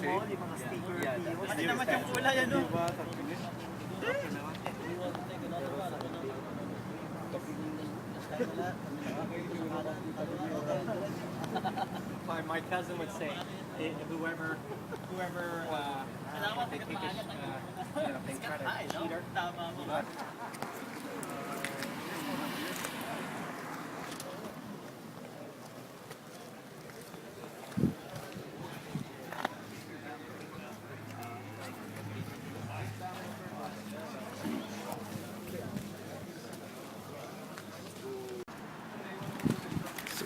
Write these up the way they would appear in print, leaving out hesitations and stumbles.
mo, yung mga sticker. Kasi naman yung kulay, ano? My cousin would say, whoever they take it, they try to cheat her.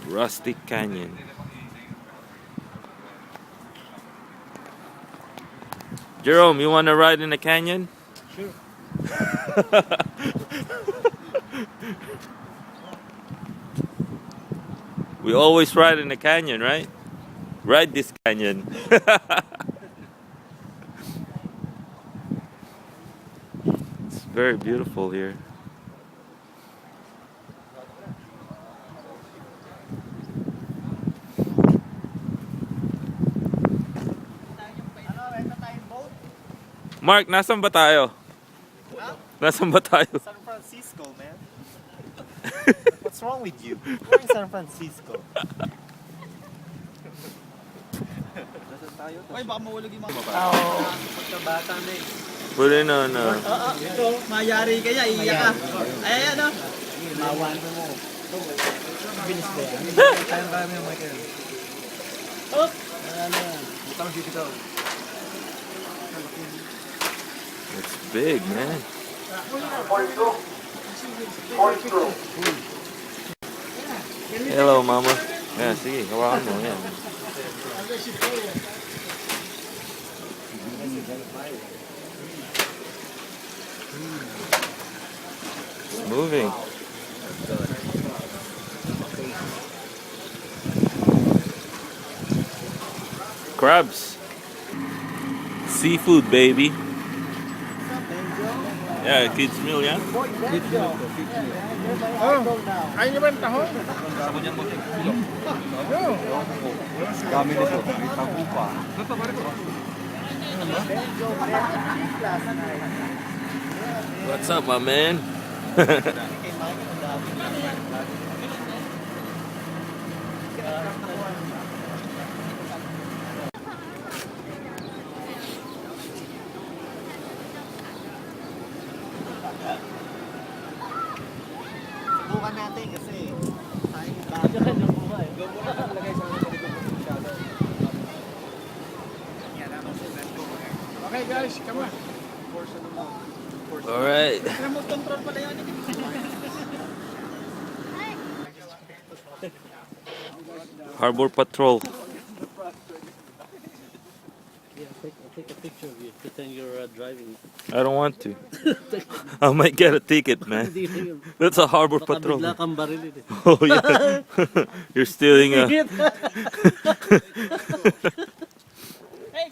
Rustic Canyon. Jerome, you want to ride in the canyon? Sure. We always ride in the canyon, right? Ride this canyon. It's very beautiful here. Mark, nasan ba tayo? Nasan ba tayo? San Francisco, man. What's wrong with you? We're in San Francisco. Uy, baka mawulog yung mga Pagkabata na eh. Put it on, Ito, mayari ka niya, iiyak ka. Ay, ano? Mawan mo. Bilis ba yan? Tayong kami yung Michael. Oh! Ano yan? Butang dito daw. It's big, man. Hello, mama. Yeah, sige, hawakan mo. Yan. It's moving. Crabs. Seafood, baby. Yeah, kids meal, yeah? Kids meal. Oh, ayun naman tahon. Sabon yan mo. Dami nito. May tabu pa. What's up, my man? Subukan natin kasi tayong Okay guys, come on. All right. Remote control pala yan. Harbor Patrol. Take a picture of you, pretend you're driving. I don't want to. I might get a ticket, man. That's a Harbor Baka Patrol. bigla kang barilin eh. Oh, yeah. You're stealing a... Hey,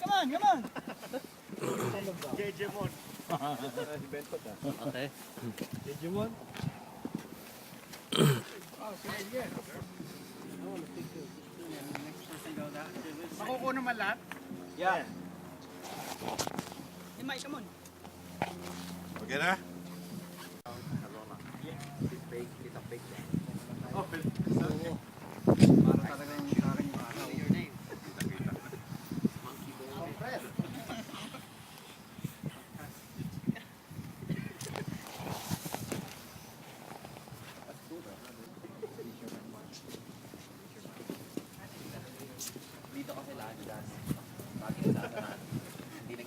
come on, come on! Jejemon. Okay. Jejemon? Makukuha naman lahat. Yeah. Hey, Mike, come on. Okay na? Para talagang sa akin yung araw. Dito kasi lahat dyan. Bakit sa hindi